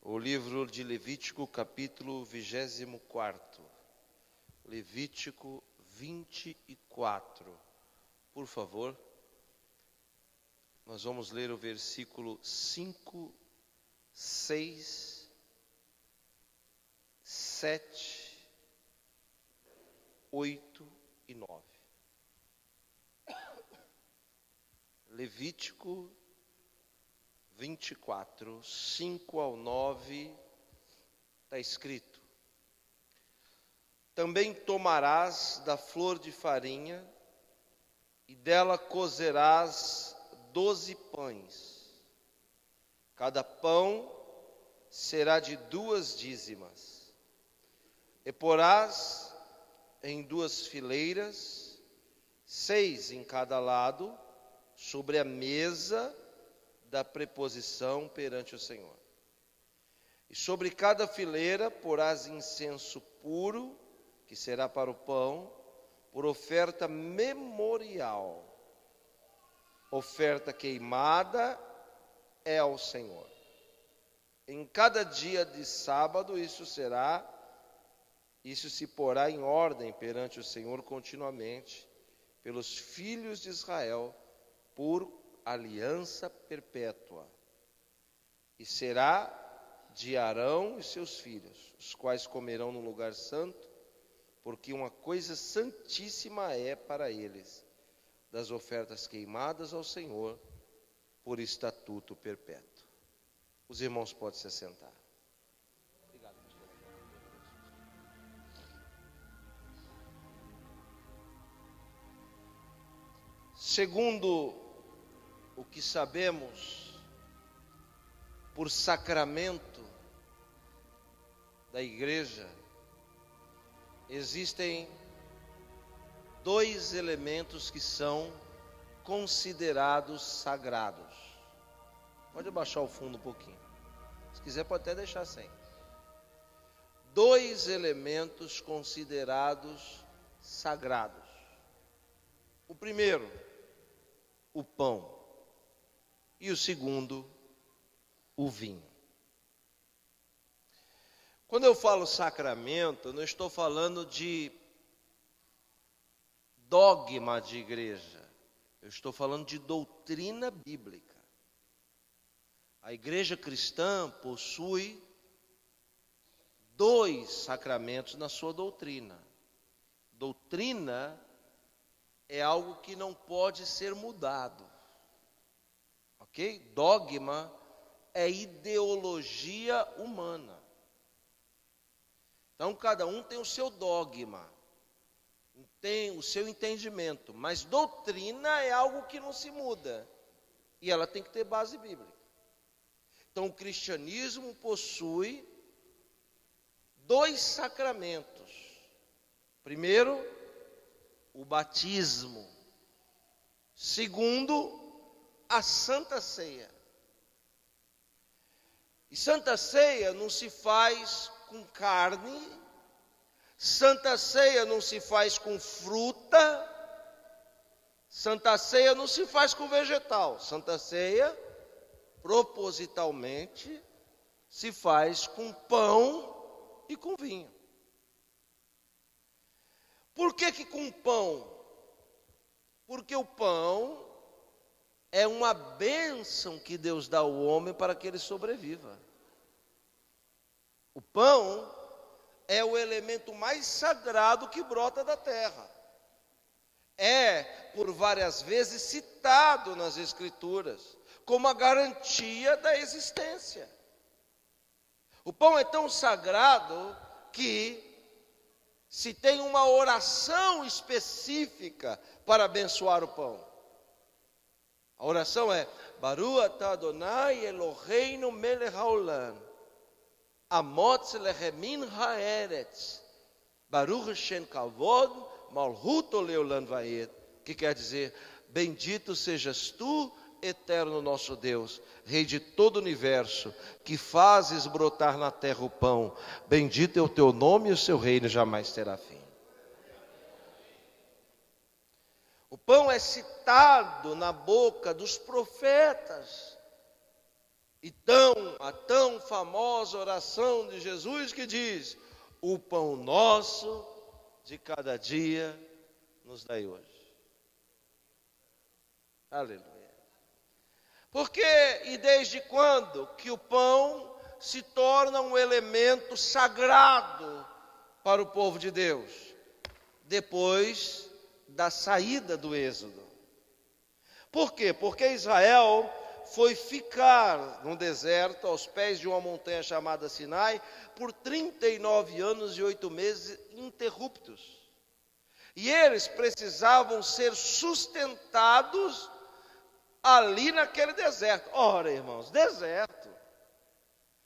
O livro de Levítico, capítulo 24. Levítico 24. Por favor, nós vamos ler o versículo 5, 6, 7, 8 e 9. Levítico 24, 5 ao 9, está escrito: Também tomarás da flor de farinha, e dela cozerás 12 pães. Cada pão será de 2 dízimas. E porás em 2 fileiras, 6 em cada lado, sobre a mesa da preposição perante o Senhor. E sobre cada fileira porás incenso puro, que será para o pão, por oferta memorial. Oferta queimada é ao Senhor. Em cada dia de sábado isso se porá em ordem perante o Senhor continuamente, pelos filhos de Israel, por aliança perpétua. E será de Arão e seus filhos, os quais comerão no lugar santo, porque uma coisa santíssima é para eles, das ofertas queimadas ao Senhor, por estatuto perpétuo. Os irmãos podem se assentar. Obrigado, pastor. Segundo o que sabemos, por sacramento da igreja, existem 2 elementos que são considerados sagrados. Pode abaixar o fundo um pouquinho. Se quiser, pode até deixar sem. 2 elementos considerados sagrados. O primeiro, o pão. E o segundo, o vinho. Quando eu falo sacramento, eu não estou falando de dogma de igreja. Eu estou falando de doutrina bíblica. A igreja cristã possui 2 sacramentos na sua doutrina. Doutrina é algo que não pode ser mudado. Ok? Dogma é ideologia humana. Então, cada um tem o seu dogma, tem o seu entendimento, mas doutrina é algo que não se muda, e ela tem que ter base bíblica. Então, o cristianismo possui 2 sacramentos. Primeiro, o batismo. Segundo, a Santa Ceia. E Santa Ceia não se faz com carne, Santa Ceia não se faz com fruta, Santa Ceia não se faz com vegetal. Santa Ceia, propositalmente, se faz com pão e com vinho. Por que com pão? Porque o pão é uma bênção que Deus dá ao homem para que ele sobreviva. O pão é o elemento mais sagrado que brota da terra. É, por várias vezes, citado nas Escrituras como a garantia da existência. O pão é tão sagrado que se tem uma oração específica para abençoar o pão. A oração é: Baruch atah Adonai Eloheinu melech haolam, Amotz lehemin haaretz, Baruch shen kavod malhuto leolam vaed, que quer dizer: bendito sejas tu, eterno nosso Deus, Rei de todo o universo, que fazes brotar na terra o pão. Bendito é o teu nome e o seu reino jamais terá fim. O pão é citado na boca dos profetas. a tão famosa oração de Jesus que diz: o pão nosso de cada dia nos dai hoje. Aleluia. Por quê e desde quando que o pão se torna um elemento sagrado para o povo de Deus? Depois da saída do Êxodo. Por quê? Porque Israel foi ficar no deserto, aos pés de uma montanha chamada Sinai, por 39 anos e 8 meses ininterruptos. E eles precisavam ser sustentados ali naquele deserto. Ora, irmãos, deserto.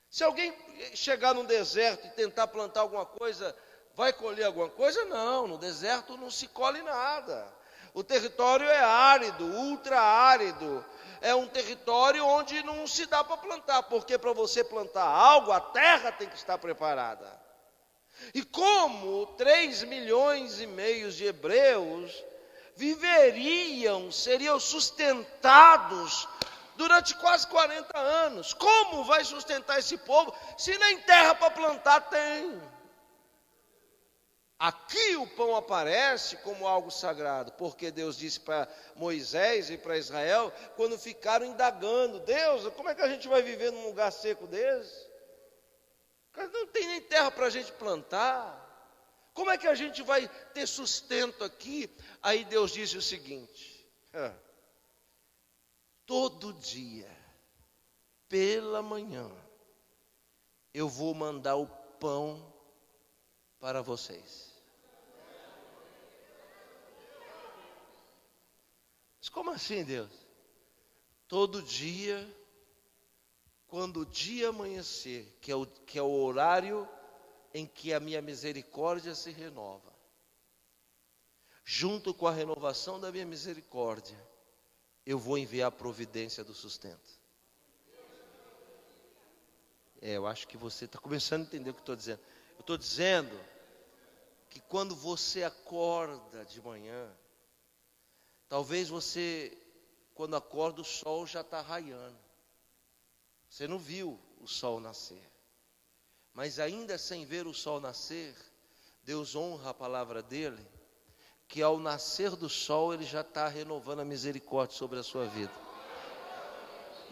Se alguém chegar num deserto e tentar plantar alguma coisa, vai colher alguma coisa? Não, no deserto não se colhe nada. O território é árido, ultra árido. É um território onde não se dá para plantar, porque para você plantar algo, a terra tem que estar preparada. E como 3,5 milhões de hebreus seriam sustentados durante quase 40 anos. Como vai sustentar esse povo se nem terra para plantar tem? Aqui o pão aparece como algo sagrado, porque Deus disse para Moisés e para Israel, quando ficaram indagando: Deus, como é que a gente vai viver num lugar seco desse? Não tem nem terra para a gente plantar. Como é que a gente vai ter sustento aqui? Aí Deus disse o seguinte: todo dia, pela manhã, eu vou mandar o pão para vocês. Mas como assim, Deus? Todo dia, quando o dia amanhecer, que é o horário em que a minha misericórdia se renova, junto com a renovação da minha misericórdia, eu vou enviar a providência do sustento. Eu acho que você está começando a entender o que eu estou dizendo. Eu estou dizendo que quando você acorda de manhã, talvez você, quando acorda, o sol já está raiando. Você não viu o sol nascer. Mas ainda sem ver o sol nascer, Deus honra a palavra dele, que ao nascer do sol, ele já está renovando a misericórdia sobre a sua vida.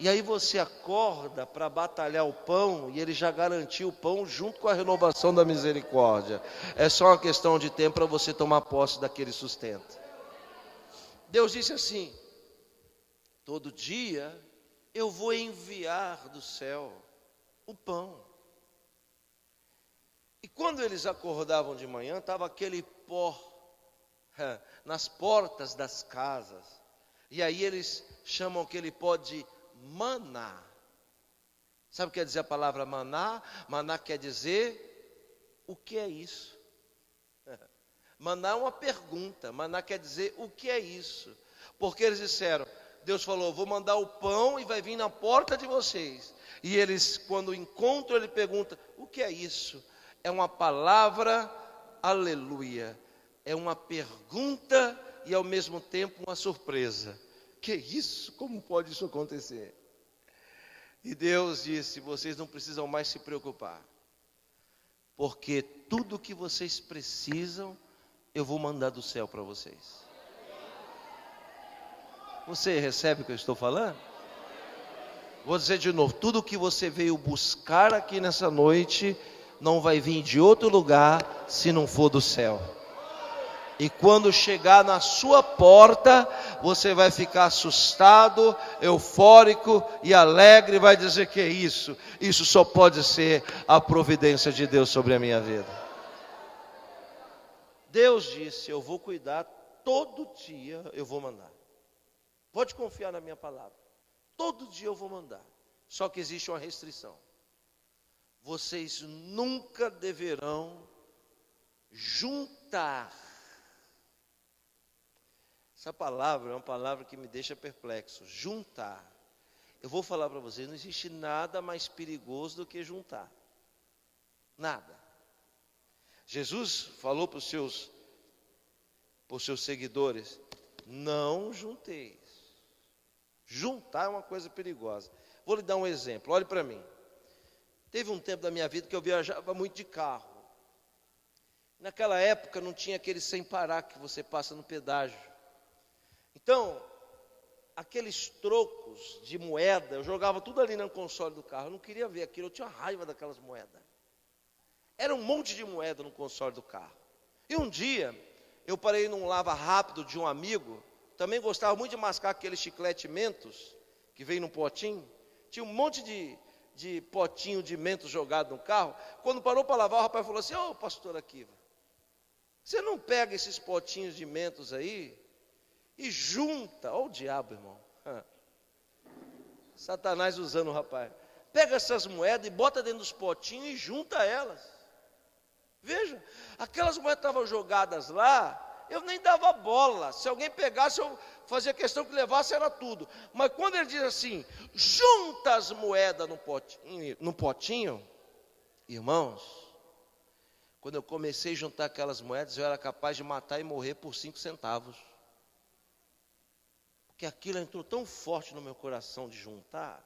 E aí você acorda para batalhar o pão, e ele já garantiu o pão junto com a renovação da misericórdia. É só uma questão de tempo para você tomar posse daquele sustento. Deus disse assim: todo dia eu vou enviar do céu o pão. E quando eles acordavam de manhã, estava aquele pó nas portas das casas. E aí eles chamam aquele pó de maná. Sabe o que quer dizer a palavra maná? Maná quer dizer: o que é isso? Maná é uma pergunta. Maná quer dizer: o que é isso? Porque eles disseram, Deus falou: vou mandar o pão e vai vir na porta de vocês. E eles, quando encontram, ele pergunta: o que é isso? É uma palavra, aleluia, é uma pergunta e ao mesmo tempo uma surpresa. Que isso? Como pode isso acontecer? E Deus disse: vocês não precisam mais se preocupar, porque tudo que vocês precisam, eu vou mandar do céu para vocês. Você recebe o que eu estou falando? Vou dizer de novo: tudo que você veio buscar aqui nessa noite não vai vir de outro lugar se não for do céu. E quando chegar na sua porta, você vai ficar assustado, eufórico e alegre, vai dizer: que é isso? Isso só pode ser a providência de Deus sobre a minha vida. Deus disse: eu vou cuidar, todo dia eu vou mandar. Pode confiar na minha palavra. Todo dia eu vou mandar. Só que existe uma restrição. Vocês nunca deverão juntar. Essa palavra é uma palavra que me deixa perplexo. Juntar. Eu vou falar para vocês, não existe nada mais perigoso do que juntar. Nada. Jesus falou para os seus seguidores: não junteis. Juntar é uma coisa perigosa. Vou lhe dar um exemplo, olhe para mim. Teve um tempo da minha vida que eu viajava muito de carro. Naquela época não tinha aquele sem parar que você passa no pedágio. Então, aqueles trocos de moeda, eu jogava tudo ali no console do carro. Eu não queria ver aquilo, eu tinha raiva daquelas moedas. Era um monte de moeda no console do carro. E um dia, eu parei num lava rápido de um amigo, também gostava muito de mascar aquele chiclete Mentos, que vem num potinho. Tinha um monte de potinho de Mentos jogado no carro. Quando parou para lavar, o rapaz falou assim: ô pastor Akiva, você não pega esses potinhos de Mentos aí e junta? Ó o diabo, irmão. Satanás usando o rapaz. Pega essas moedas e bota dentro dos potinhos e junta elas. Veja, aquelas moedas estavam jogadas lá, eu nem dava bola. Se alguém pegasse, eu fazia questão que levasse, era tudo. Mas quando ele diz assim, junta as moedas no potinho, irmãos, quando eu comecei a juntar aquelas moedas, eu era capaz de matar e morrer por 5 centavos. Porque aquilo entrou tão forte no meu coração de juntar.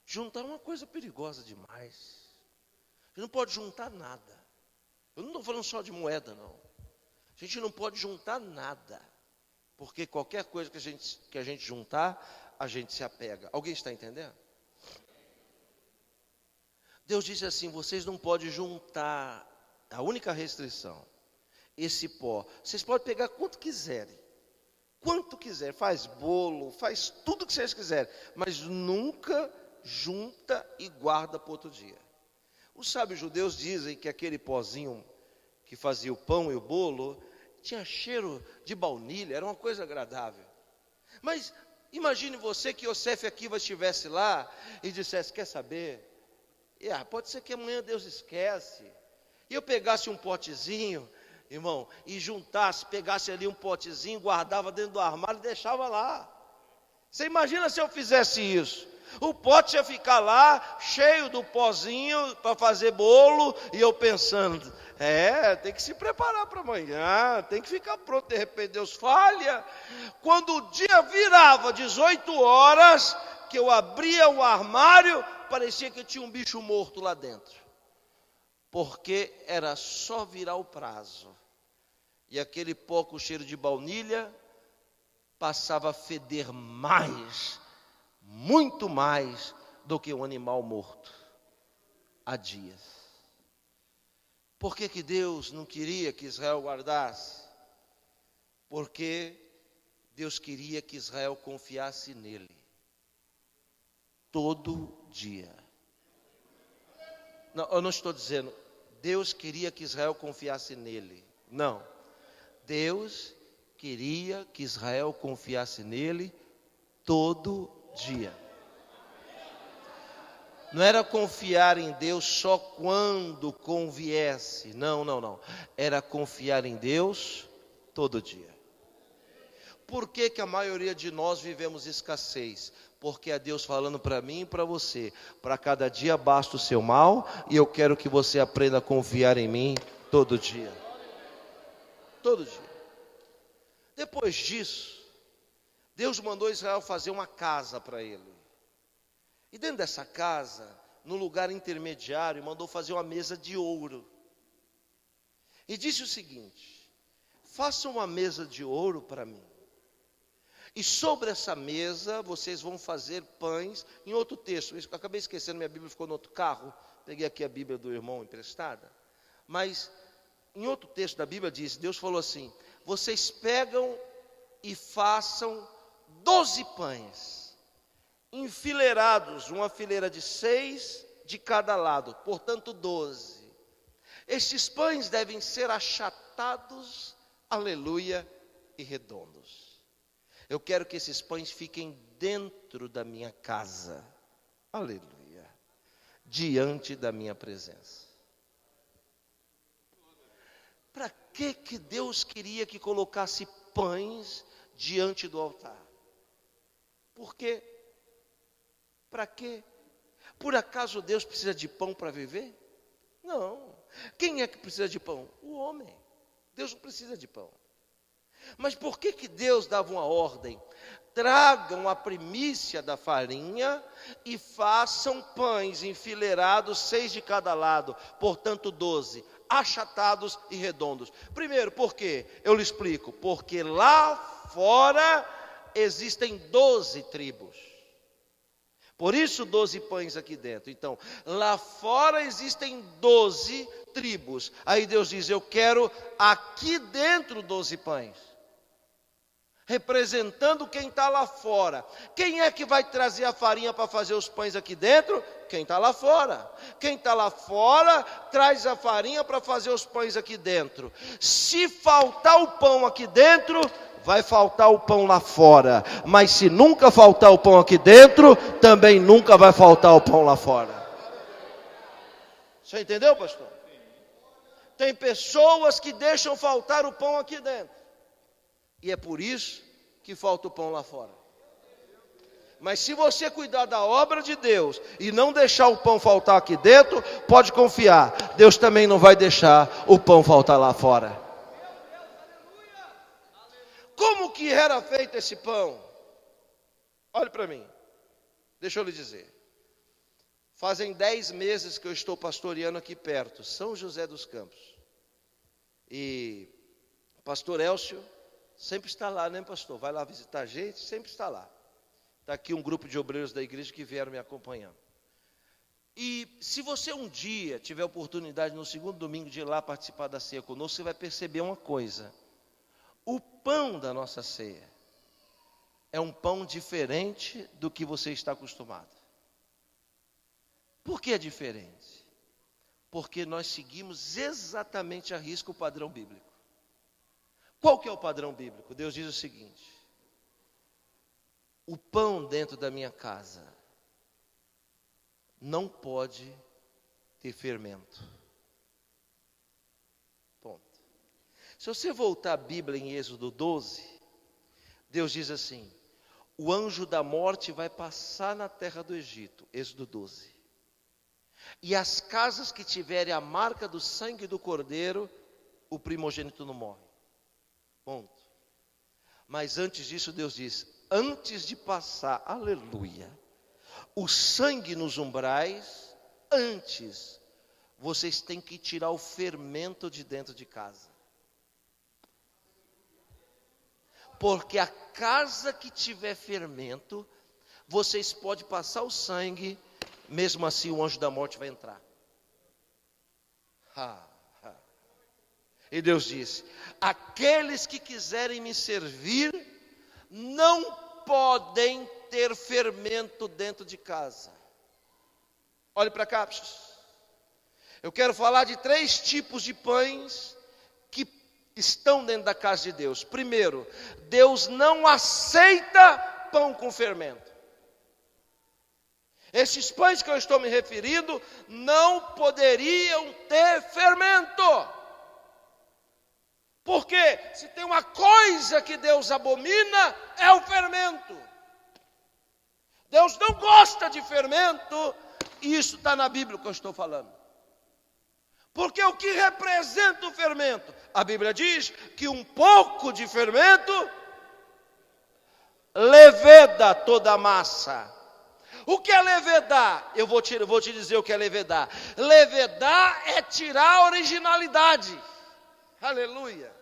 Juntar é uma coisa perigosa demais. Você não pode juntar nada. Eu não estou falando só de moeda, não. A gente não pode juntar nada. Porque qualquer coisa que a gente juntar, a gente se apega. Alguém está entendendo? Deus disse assim, vocês não podem juntar, a única restrição, esse pó. Vocês podem pegar quanto quiserem. Quanto quiser, faz bolo, faz tudo que vocês quiserem. Mas nunca junta e guarda para outro dia. Os sábios judeus dizem que aquele pozinho que fazia o pão e o bolo tinha cheiro de baunilha, era uma coisa agradável. Mas imagine você que Yosef Akiva estivesse lá e dissesse, quer saber? Pode ser que amanhã Deus esquece. E eu pegasse um potezinho, irmão, e juntasse, pegasse ali um potezinho, guardava dentro do armário e deixava lá. Você imagina se eu fizesse isso? O pote ia ficar lá, cheio do pozinho para fazer bolo, e eu pensando, tem que se preparar para amanhã, tem que ficar pronto, de repente Deus falha. Quando o dia virava 18 horas, que eu abria o armário, parecia que tinha um bicho morto lá dentro. Porque era só virar o prazo. E aquele pó com cheiro de baunilha passava a feder mais, muito mais do que um animal morto há dias. Por que Deus não queria que Israel guardasse? Porque Deus queria que Israel confiasse nele todo dia. Não, eu não estou dizendo Deus queria que Israel confiasse nele. Não. Deus queria que Israel confiasse nele todo dia. Não era confiar em Deus só quando conviesse. Não. Era confiar em Deus todo dia. Por que a maioria de nós vivemos escassez? Porque é Deus falando para mim e para você. Para cada dia basta o seu mal. E eu quero que você aprenda a confiar em mim todo dia. Todo dia. Depois disso, Deus mandou Israel fazer uma casa para ele. E dentro dessa casa, no lugar intermediário, mandou fazer uma mesa de ouro. E disse o seguinte, façam uma mesa de ouro para mim. E sobre essa mesa, vocês vão fazer pães. Em outro texto, eu acabei esquecendo, minha Bíblia ficou no outro carro. Peguei aqui a Bíblia do irmão emprestada. Mas, em outro texto da Bíblia diz, Deus falou assim, vocês pegam e façam 12 pães, enfileirados, uma fileira de 6 de cada lado, portanto 12. Estes pães devem ser achatados, aleluia, e redondos. Eu quero que esses pães fiquem dentro da minha casa, aleluia, diante da minha presença. Para que Deus queria que colocasse pães diante do altar? Por quê? Para quê? Por acaso Deus precisa de pão para viver? Não. Quem é que precisa de pão? O homem. Deus não precisa de pão. Mas por que Deus dava uma ordem? Tragam a primícia da farinha e façam pães enfileirados, 6 de cada lado, portanto 12, achatados e redondos. Primeiro, por quê? Eu lhe explico. Porque lá fora existem 12 tribos. Por isso 12 pães aqui dentro. Então, lá fora existem 12 tribos. Aí Deus diz, eu quero aqui dentro 12 pães. Representando quem está lá fora. Quem é que vai trazer a farinha para fazer os pães aqui dentro? Quem está lá fora. Quem está lá fora traz a farinha para fazer os pães aqui dentro. Se faltar o pão aqui dentro, vai faltar o pão lá fora. Mas se nunca faltar o pão aqui dentro, também nunca vai faltar o pão lá fora. Você entendeu, pastor? Tem pessoas que deixam faltar o pão aqui dentro. E é por isso que falta o pão lá fora. Mas se você cuidar da obra de Deus e não deixar o pão faltar aqui dentro, pode confiar, Deus também não vai deixar o pão faltar lá fora. Como que era feito esse pão? Olhe para mim, deixa eu lhe dizer. Fazem 10 meses que eu estou pastoreando aqui perto, São José dos Campos. E o pastor Elcio sempre está lá, né, pastor? Vai lá visitar a gente, sempre está lá. Está aqui um grupo de obreiros da igreja que vieram me acompanhando. E se você um dia tiver oportunidade, no segundo domingo, de ir lá participar da ceia conosco, você vai perceber uma coisa. O pão da nossa ceia é um pão diferente do que você está acostumado. Por que é diferente? Porque nós seguimos exatamente a risca o padrão bíblico. Qual que é o padrão bíblico? Deus diz o seguinte: o pão dentro da minha casa não pode ter fermento. Ponto. Se você voltar à Bíblia em Êxodo 12, Deus diz assim: o anjo da morte vai passar na terra do Egito, Êxodo 12. E as casas que tiverem a marca do sangue do cordeiro, o primogênito não morre. Ponto. Mas antes disso Deus diz, antes de passar, aleluia, o sangue nos umbrais, antes, vocês têm que tirar o fermento de dentro de casa. Porque a casa que tiver fermento, vocês podem passar o sangue, mesmo assim o anjo da morte vai entrar. E Deus disse, aqueles que quiserem me servir, não podem ter fermento dentro de casa. Olhe para cá. Eu quero falar de 3 tipos de pães que estão dentro da casa de Deus. Primeiro, Deus não aceita pão com fermento. Esses pães que eu estou me referindo não poderiam ter fermento. Porque se tem uma coisa que Deus abomina, é o fermento. Deus não gosta de fermento, e isso está na Bíblia que eu estou falando. Porque o que representa o fermento? A Bíblia diz que um pouco de fermento leveda toda a massa. O que é levedar? Eu vou te dizer o que é levedar. Levedar é tirar a originalidade. Aleluia.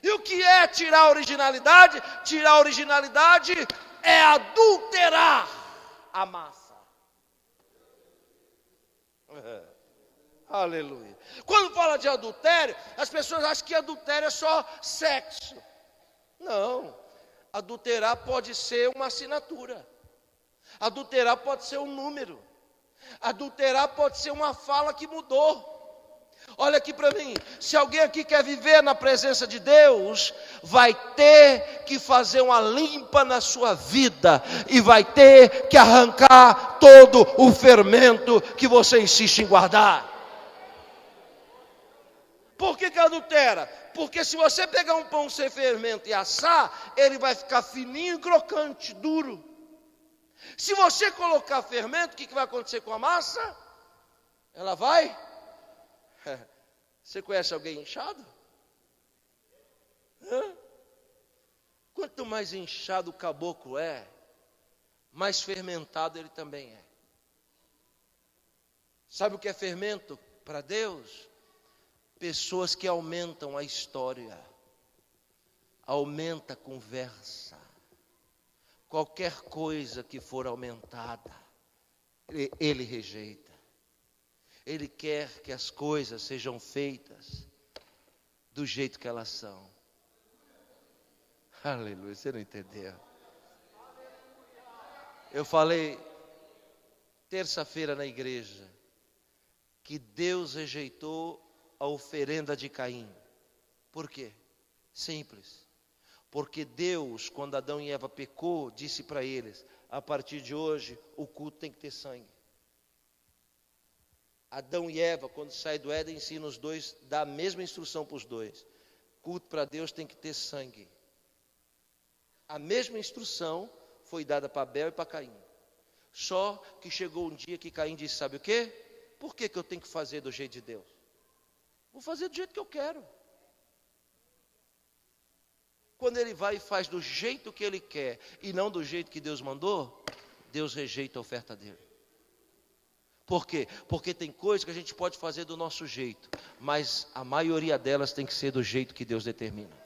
E o que é tirar a originalidade? Tirar a originalidade é adulterar a massa. Aleluia. Quando fala de adultério, as pessoas acham que adultério é só sexo. Não. Adulterar pode ser uma assinatura. Adulterar pode ser um número. Adulterar pode ser uma fala que mudou. Olha aqui para mim, se alguém aqui quer viver na presença de Deus, vai ter que fazer uma limpa na sua vida, e vai ter que arrancar todo o fermento que você insiste em guardar. Por que adultera? Porque se você pegar um pão sem fermento e assar, ele vai ficar fininho e crocante, duro. Se você colocar fermento, o que vai acontecer com a massa? Ela vai... Você conhece alguém inchado? quanto mais inchado o caboclo é, mais fermentado ele também é. Sabe o que é fermento para Deus? Pessoas que aumentam a história, aumenta a conversa. Qualquer coisa que for aumentada, ele rejeita. Ele quer que as coisas sejam feitas do jeito que elas são. Aleluia, você não entendeu? Eu falei terça-feira na igreja que Deus rejeitou a oferenda de Caim. Por quê? Simples. Porque Deus, quando Adão e Eva pecou, disse para eles: a partir de hoje o culto tem que ter sangue. Adão e Eva, quando saem do Éden, ensinam os dois, dá a mesma instrução para os dois: culto para Deus tem que ter sangue. A mesma instrução foi dada para Abel e para Caim. Só que chegou um dia que Caim disse: sabe o quê? Por que eu tenho que fazer do jeito de Deus? Vou fazer do jeito que eu quero. Quando ele vai e faz do jeito que ele quer e não do jeito que Deus mandou, Deus rejeita a oferta dele. Por quê? Porque tem coisas que a gente pode fazer do nosso jeito, mas a maioria delas tem que ser do jeito que Deus determina.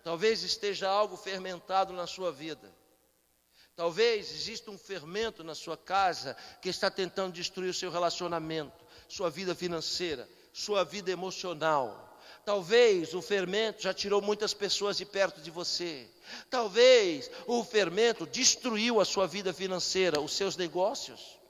Talvez esteja algo fermentado na sua vida. Talvez exista um fermento na sua casa que está tentando destruir o seu relacionamento, sua vida financeira, sua vida emocional. Talvez o fermento já tirou muitas pessoas de perto de você. Talvez o fermento destruiu a sua vida financeira, os seus negócios.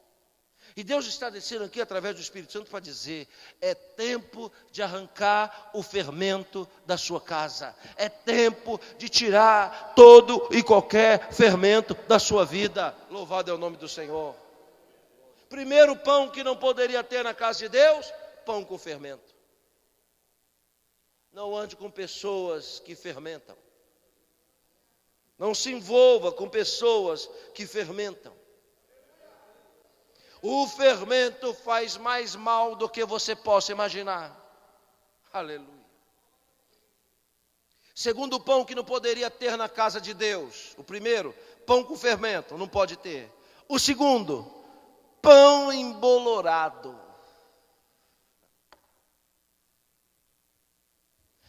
E Deus está descendo aqui através do Espírito Santo para dizer: é tempo de arrancar o fermento da sua casa. É tempo de tirar todo e qualquer fermento da sua vida. Louvado é o nome do Senhor. Primeiro pão que não poderia ter na casa de Deus: pão com fermento. Não ande com pessoas que fermentam. Não se envolva com pessoas que fermentam. O fermento faz mais mal do que você possa imaginar. Aleluia. Segundo pão que não poderia ter na casa de Deus. O primeiro, pão com fermento, não pode ter. O segundo, pão embolorado.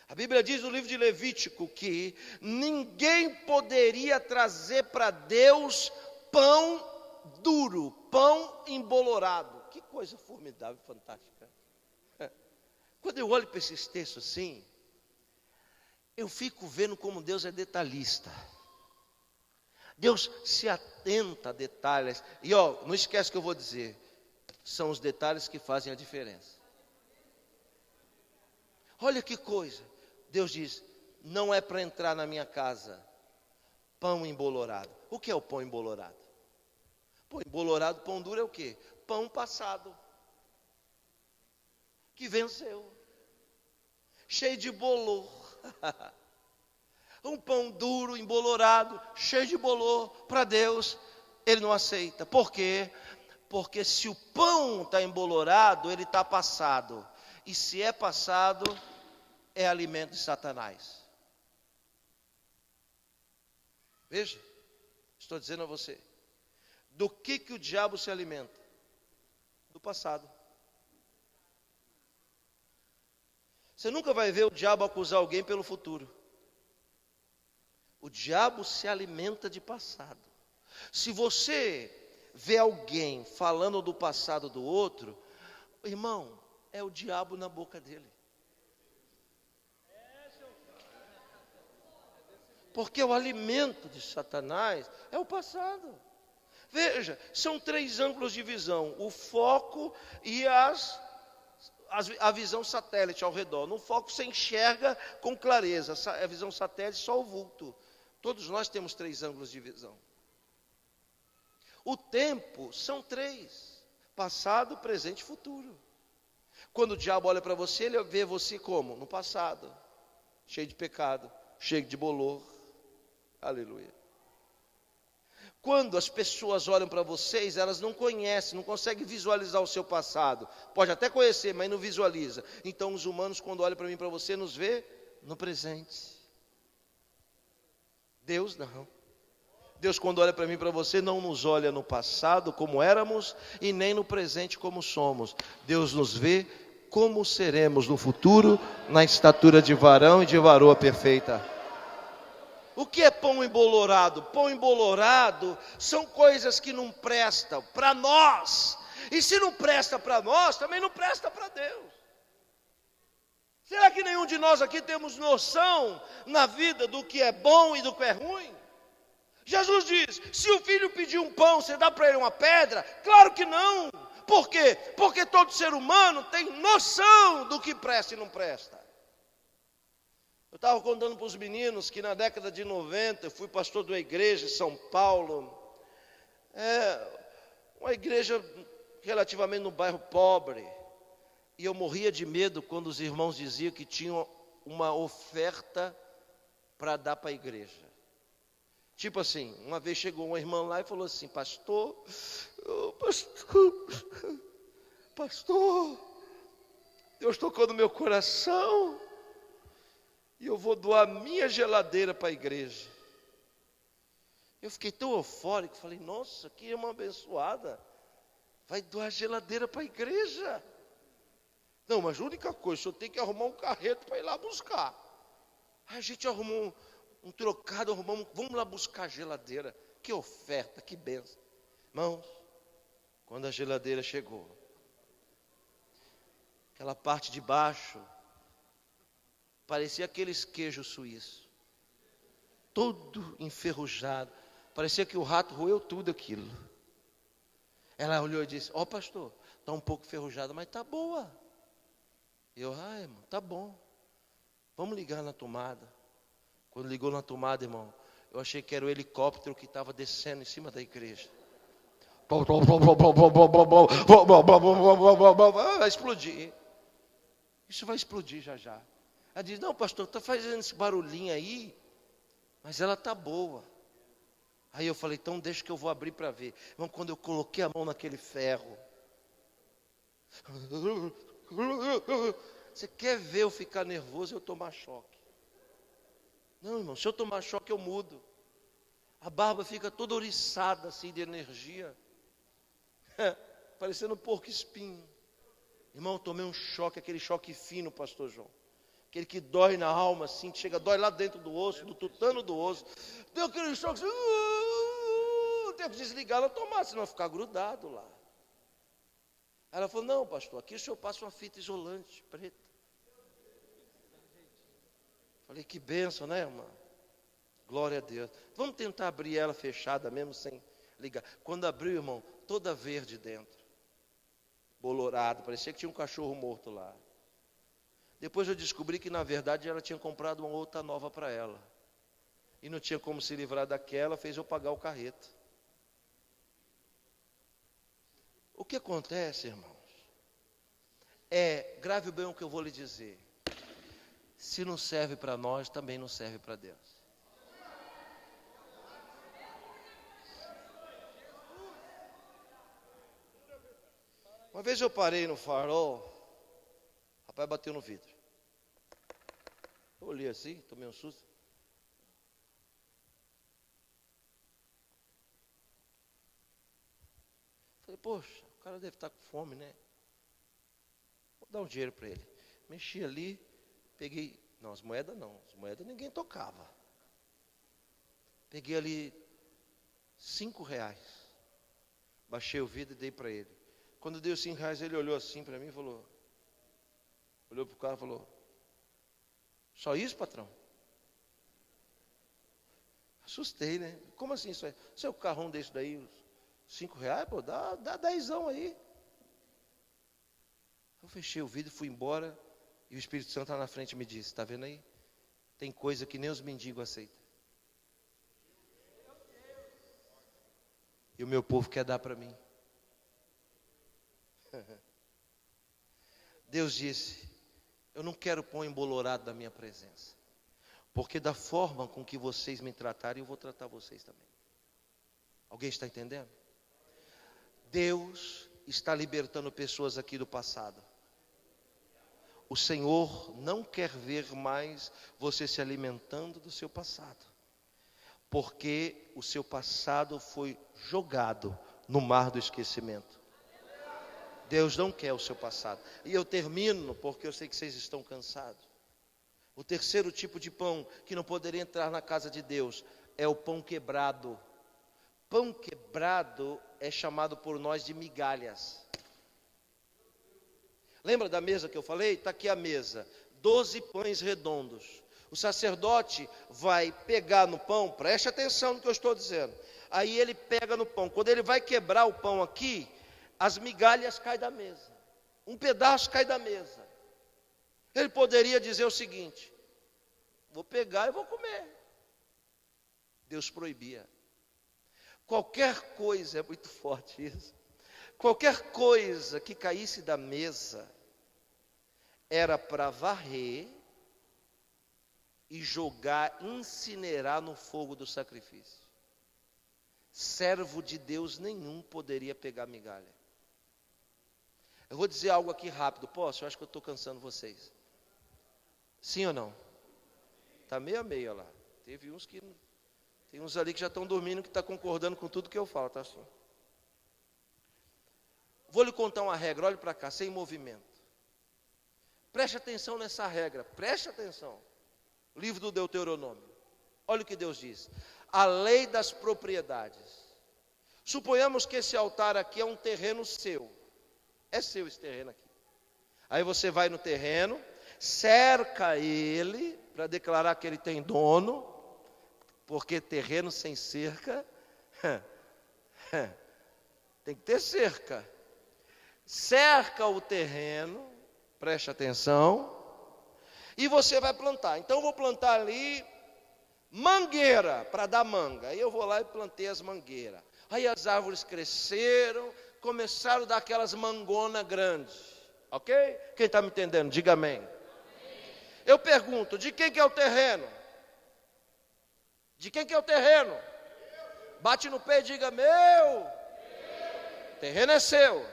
A Bíblia diz no livro de Levítico que ninguém poderia trazer para Deus pão duro, pão embolorado. Que coisa formidável, fantástica. Quando eu olho para esses textos assim, eu fico vendo como Deus é detalhista. Deus se atenta a detalhes. E não esquece que eu vou dizer, são os detalhes que fazem a diferença. Olha que coisa. Deus diz: não é para entrar na minha casa pão embolorado. O que é o pão embolorado? Pão embolorado, pão duro é o quê? Pão passado, que venceu, cheio de bolor. Um pão duro, embolorado, cheio de bolor, para Deus, Ele não aceita. Por quê? Porque se o pão está embolorado, ele está passado. E se é passado, é alimento de Satanás. Veja, estou dizendo a você, do que o diabo se alimenta? Do passado. Você nunca vai ver o diabo acusar alguém pelo futuro. O diabo se alimenta de passado. Se você vê alguém falando do passado do outro, irmão, é o diabo na boca dele. Porque o alimento de Satanás é o passado. Veja, são 3 ângulos de visão: o foco e a visão satélite ao redor. No foco você enxerga com clareza, a visão satélite só o vulto. Todos nós temos 3 ângulos de visão. O tempo são 3: passado, presente e futuro. Quando o diabo olha para você, ele vê você como? No passado, cheio de pecado, cheio de bolor. Aleluia. Quando as pessoas olham para vocês, elas não conhecem, não conseguem visualizar o seu passado. Pode até conhecer, mas não visualiza. Então os humanos, quando olham para mim e para você, nos vê no presente. Deus não. Deus, quando olha para mim e para você, não nos olha no passado como éramos e nem no presente como somos. Deus nos vê como seremos no futuro, na estatura de varão e de varoa perfeita. O que é pão embolorado? Pão embolorado são coisas que não prestam para nós. E se não presta para nós, também não presta para Deus. Será que nenhum de nós aqui temos noção na vida do que é bom e do que é ruim? Jesus diz, se o filho pedir um pão, você dá para ele uma pedra? Claro que não. Por quê? Porque todo ser humano tem noção do que presta e não presta. Eu estava contando para os meninos que na década de 90, eu fui pastor de uma igreja em São Paulo. Uma igreja relativamente no bairro pobre. E eu morria de medo quando os irmãos diziam que tinham uma oferta para dar para a igreja. Tipo assim, uma vez chegou uma irmã lá e falou assim, pastor, Deus tocou no meu coração e eu vou doar minha geladeira para a igreja. Eu fiquei tão eufórico, falei, nossa, que irmã abençoada, vai doar geladeira para a igreja. Não, mas a única coisa, o senhor tem que arrumar um carreto para ir lá buscar. Aí a gente arrumou um trocado, vamos lá buscar a geladeira. Que oferta, que bênção. Irmãos, quando a geladeira chegou, aquela parte de baixo, parecia aqueles queijos suíços, todo enferrujado, parecia que o rato roeu tudo aquilo. Ela olhou e disse, ó pastor, está um pouco enferrujada, mas está boa. Eu, irmão, tá bom, vamos ligar na tomada. Quando ligou na tomada, irmão, eu achei que era o helicóptero que estava descendo em cima da igreja. Vai explodir. Isso vai explodir já já. Ela diz, não pastor, está fazendo esse barulhinho aí, mas ela está boa. Aí eu falei, então deixa que eu vou abrir para ver. Irmão, quando eu coloquei a mão naquele ferro, você quer ver eu ficar nervoso e eu tomar choque? Não, irmão, se eu tomar choque eu mudo. A barba fica toda ouriçada assim de energia. Parecendo um porco espinho. Irmão, eu tomei um choque, aquele choque fino, pastor João. Aquele que dói na alma assim, dói lá dentro do osso, do tutano do osso. Deu aquele choque assim, tenho que desligar ela tomar, senão vai ficar grudado lá. Ela falou, não pastor, aqui o senhor passa uma fita isolante preta. Falei, que bênção, né, irmã? Glória a Deus. Vamos tentar abrir ela fechada mesmo, sem ligar. Quando abriu, irmão, toda verde dentro. Bolorado, parecia que tinha um cachorro morto lá. Depois eu descobri que, na verdade, ela tinha comprado uma outra nova para ela. E não tinha como se livrar daquela, fez eu pagar o carreto. O que acontece, irmãos? Grave bem o que eu vou lhe dizer. Se não serve para nós, também não serve para Deus. Uma vez eu parei no farol, o rapaz bateu no vidro. Eu olhei assim, tomei um susto. Falei, poxa, o cara deve estar com fome, né? Vou dar um dinheiro para ele. Mexi ali. Peguei, as moedas ninguém tocava. Peguei ali R$5. Baixei o vidro e dei para ele. Quando dei os R$5, ele olhou assim para mim e falou, olhou para o cara e falou, só isso, patrão? Assustei, né? Como assim isso aí? Seu carrão desse daí, R$5, pô, dá 10 aí. Eu fechei o vidro, fui embora. E o Espírito Santo lá na frente me disse, está vendo aí? Tem coisa que nem os mendigos aceitam. E o meu povo quer dar para mim. Deus disse, eu não quero pão embolorado da minha presença. Porque da forma com que vocês me tratarem, eu vou tratar vocês também. Alguém está entendendo? Deus está libertando pessoas aqui do passado. O Senhor não quer ver mais você se alimentando do seu passado. Porque o seu passado foi jogado no mar do esquecimento. Deus não quer o seu passado. E eu termino, porque eu sei que vocês estão cansados. O terceiro tipo de pão que não poderia entrar na casa de Deus é o pão quebrado. Pão quebrado é chamado por nós de migalhas. Lembra da mesa que eu falei? Está aqui a mesa, 12 pães redondos. O sacerdote vai pegar no pão, preste atenção no que eu estou dizendo. Aí ele pega no pão, quando ele vai quebrar o pão aqui, as migalhas caem da mesa. Um pedaço cai da mesa. Ele poderia dizer o seguinte: vou pegar e vou comer. Deus proibia. Qualquer coisa, é muito forte isso. Qualquer coisa que caísse da mesa era para varrer e jogar, incinerar no fogo do sacrifício. Servo de Deus nenhum poderia pegar migalha. Eu vou dizer algo aqui rápido, posso? Eu acho que eu estou cansando vocês. Sim ou não? Está meio a meio lá. Tem uns ali que já estão dormindo, que estão concordando com tudo que eu falo, tá assim. Vou lhe contar uma regra, olhe para cá, sem movimento. Preste atenção nessa regra, preste atenção. Livro do Deuteronômio. Olha o que Deus diz. A lei das propriedades. Suponhamos que esse altar aqui é um terreno seu. É seu esse terreno aqui. Aí você vai no terreno, cerca ele, para declarar que ele tem dono, porque terreno sem cerca, tem que ter cerca. Cerca o terreno, preste atenção, e você vai plantar. Então eu vou plantar ali mangueira, para dar manga. Aí eu vou lá e plantei as mangueiras. Aí as árvores cresceram, começaram a dar aquelas mangonas grandes. Ok? Quem está me entendendo? Diga amém. Eu pergunto, de quem que é o terreno? De quem que é o terreno? Bate no pé e diga, meu. O terreno é seu.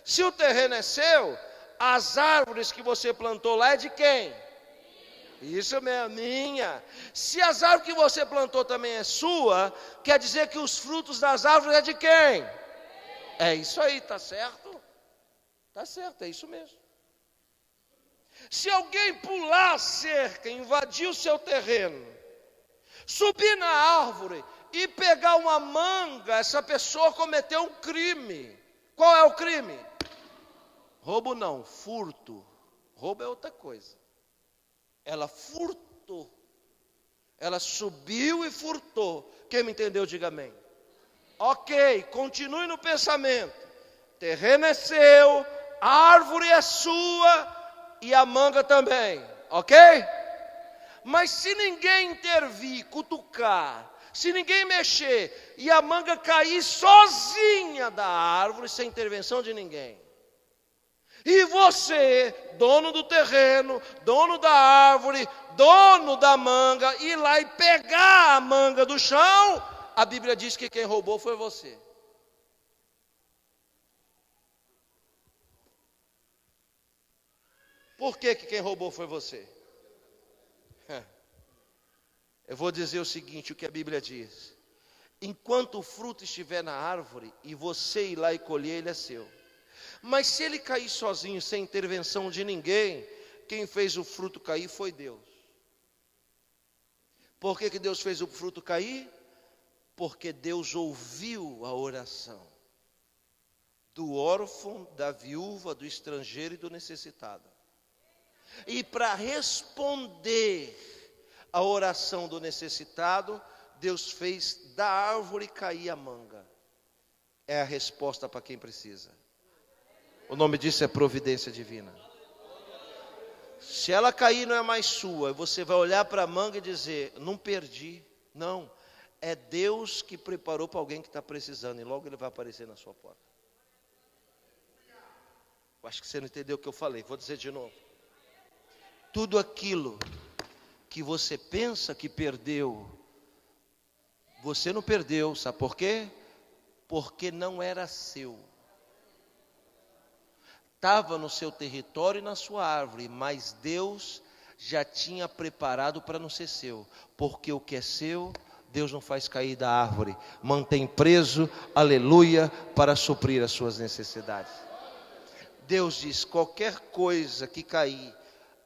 Se o terreno é seu, as árvores que você plantou lá é de quem? Isso mesmo, é minha. Se as árvores que você plantou também é sua, quer dizer que os frutos das árvores é de quem? É isso aí, tá certo? Tá certo, é isso mesmo. Se alguém pular a cerca, invadir o seu terreno, subir na árvore e pegar uma manga, essa pessoa cometeu um crime. Qual é o crime? Roubo não, furto. Roubo é outra coisa. Ela furtou. Ela subiu e furtou. Quem me entendeu, diga amém. Ok, continue no pensamento. Terreno é seu, a árvore é sua e a manga também. Ok? Mas se ninguém intervir, cutucar, se ninguém mexer e a manga cair sozinha da árvore, sem intervenção de ninguém, e você, dono do terreno, dono da árvore, dono da manga, ir lá e pegar a manga do chão, a Bíblia diz que quem roubou foi você. Por que quem roubou foi você? Eu vou dizer o seguinte, o que a Bíblia diz. Enquanto o fruto estiver na árvore e você ir lá e colher, ele é seu. Mas se ele cair sozinho, sem intervenção de ninguém, quem fez o fruto cair foi Deus. Por que Deus fez o fruto cair? Porque Deus ouviu a oração do órfão, da viúva, do estrangeiro e do necessitado. E para responder a oração do necessitado, Deus fez da árvore cair a manga. É a resposta para quem precisa. O nome disso é providência divina. Se ela cair não é mais sua, você vai olhar para a manga e dizer, não perdi. Não, é Deus que preparou para alguém que está precisando, e logo ele vai aparecer na sua porta. Eu acho que você não entendeu o que eu falei, vou dizer de novo. Tudo aquilo que você pensa que perdeu, você não perdeu, sabe por quê? Porque não era seu. Estava no seu território e na sua árvore, mas Deus já tinha preparado para não ser seu, porque o que é seu, Deus não faz cair da árvore, mantém preso, aleluia, para suprir as suas necessidades. Deus diz, qualquer coisa que cair,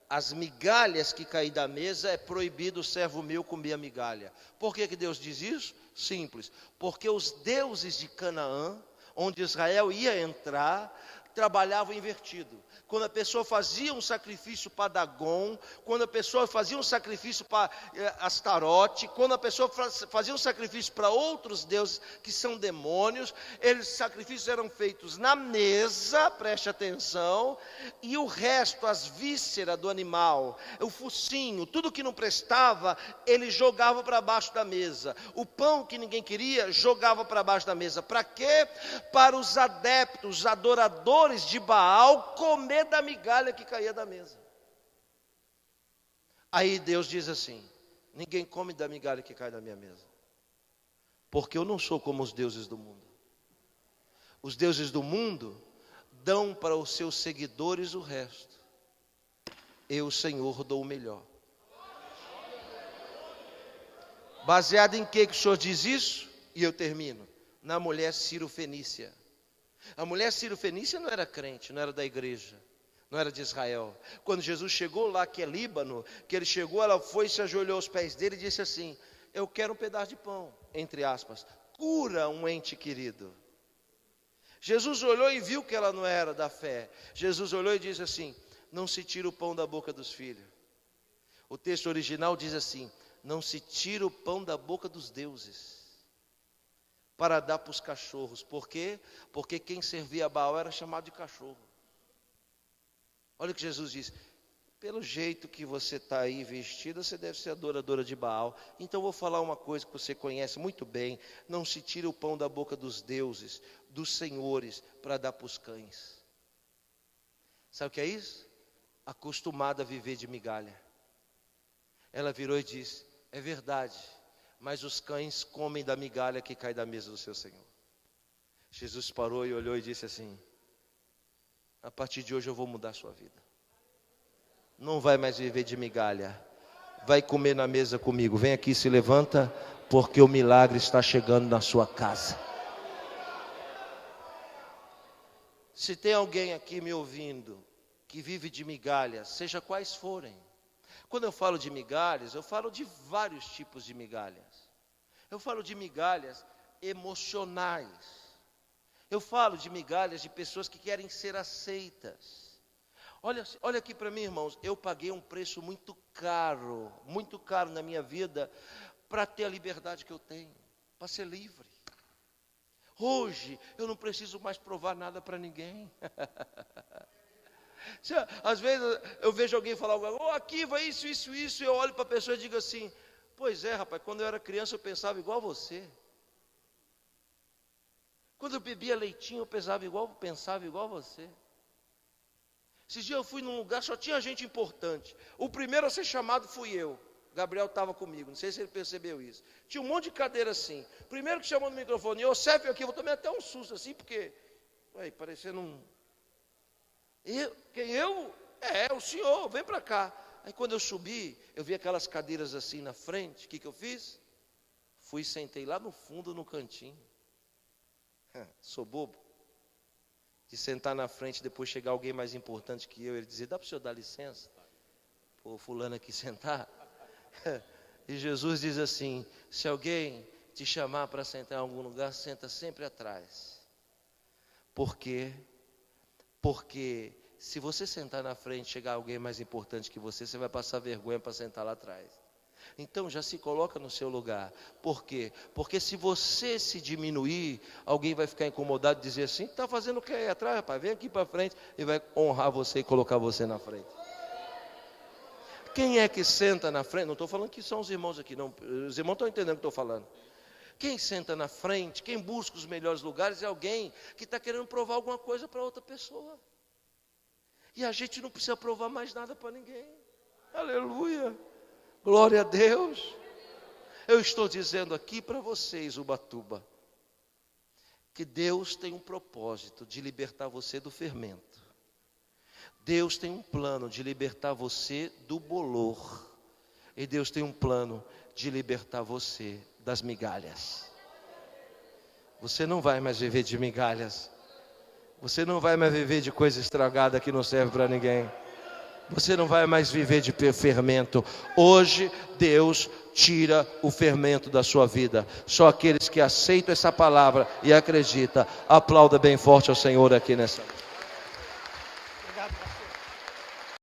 as migalhas que cair da mesa, é proibido o servo meu comer a migalha. Por que Deus diz isso? Simples, porque os deuses de Canaã, onde Israel ia entrar, trabalhavam invertido. Quando a pessoa fazia um sacrifício para Dagon, quando a pessoa fazia um sacrifício para Astarote, quando a pessoa fazia um sacrifício para outros deuses que são demônios, esses sacrifícios eram feitos na mesa, preste atenção, e o resto, as vísceras do animal, o focinho, tudo que não prestava, ele jogava para baixo da mesa. O pão que ninguém queria, jogava para baixo da mesa. Para quê? Para os adeptos, os adoradores de Baal comer da migalha que caía da mesa. Aí Deus diz assim: ninguém come da migalha que cai da minha mesa, porque eu não sou como os deuses do mundo. Os deuses do mundo dão para os seus seguidores o resto. Eu, Senhor, dou o melhor. Baseado em que o Senhor diz isso? E eu termino. Na mulher Ciro-Fenícia. A mulher Ciro-Fenícia não era crente, não era da igreja, não era de Israel. Quando Jesus chegou lá, que é Líbano, que ele chegou, ela foi, se ajoelhou aos pés dele e disse assim: eu quero um pedaço de pão, entre aspas, cura um ente querido. Jesus olhou e viu que ela não era da fé. Jesus olhou e disse assim: não se tira o pão da boca dos filhos. O texto original diz assim: não se tira o pão da boca dos deuses para dar para os cachorros. Por quê? Porque quem servia a Baal era chamado de cachorro. Olha o que Jesus diz: pelo jeito que você está aí vestida, você deve ser adoradora de Baal. Então eu vou falar uma coisa que você conhece muito bem: não se tira o pão da boca dos deuses, dos senhores, para dar para os cães. Sabe o que é isso? Acostumada a viver de migalha. Ela virou e disse: é verdade, mas os cães comem da migalha que cai da mesa do seu Senhor. Jesus parou e olhou e disse assim: a partir de hoje eu vou mudar a sua vida. Não vai mais viver de migalha, vai comer na mesa comigo. Vem aqui, se levanta, porque o milagre está chegando na sua casa. Se tem alguém aqui me ouvindo que vive de migalhas, seja quais forem. Quando eu falo de migalhas, eu falo de vários tipos de migalhas. Eu falo de migalhas emocionais. Eu falo de migalhas de pessoas que querem ser aceitas. Olha aqui para mim, irmãos. Eu paguei um preço muito caro na minha vida, para ter a liberdade que eu tenho, para ser livre. Hoje, eu não preciso mais provar nada para ninguém. Às vezes eu vejo alguém falar algo, aqui vai isso, e eu olho para a pessoa e digo assim: pois é, rapaz, quando eu era criança eu pensava igual a você. Quando eu bebia leitinho eu pensava igual a você. Esses dias eu fui num lugar, só tinha gente importante. O primeiro a ser chamado fui eu. Gabriel estava comigo, não sei se ele percebeu isso. Tinha um monte de cadeira assim. Primeiro que chamou no microfone, eu serve aqui, eu tomei até um susto assim, porque parecendo um... o senhor, vem para cá. Aí quando eu subi, eu vi aquelas cadeiras assim na frente. O que eu fiz? Fui e sentei lá no fundo, no cantinho. Sou bobo de sentar na frente, depois chegar alguém mais importante que eu, ele dizer: dá para o senhor dar licença? Pô, fulano aqui sentar. E Jesus diz assim: se alguém te chamar para sentar em algum lugar, senta sempre atrás. Por quê? Porque se você sentar na frente, chegar alguém mais importante que você vai passar vergonha para sentar lá atrás. Então já se coloca no seu lugar. Por quê? Porque se você se diminuir, alguém vai ficar incomodado e dizer assim: está fazendo o que aí atrás, rapaz? Vem aqui para frente. E vai honrar você e colocar você na frente. Quem é que senta na frente? Não estou falando que são os irmãos aqui, não. Os irmãos estão entendendo o que estou falando. Quem senta na frente, quem busca os melhores lugares, é alguém que está querendo provar alguma coisa para outra pessoa. E a gente não precisa provar mais nada para ninguém. Aleluia. Glória a Deus. Eu estou dizendo aqui para vocês, Ubatuba, que Deus tem um propósito de libertar você do fermento. Deus tem um plano de libertar você do bolor. E Deus tem um plano de libertar você das migalhas. Você não vai mais viver de migalhas. Você não vai mais viver de coisa estragada que não serve para ninguém. Você não vai mais viver de fermento. Hoje Deus tira o fermento da sua vida. Só aqueles que aceitam essa palavra e acreditam, aplauda bem forte ao Senhor aqui nessa.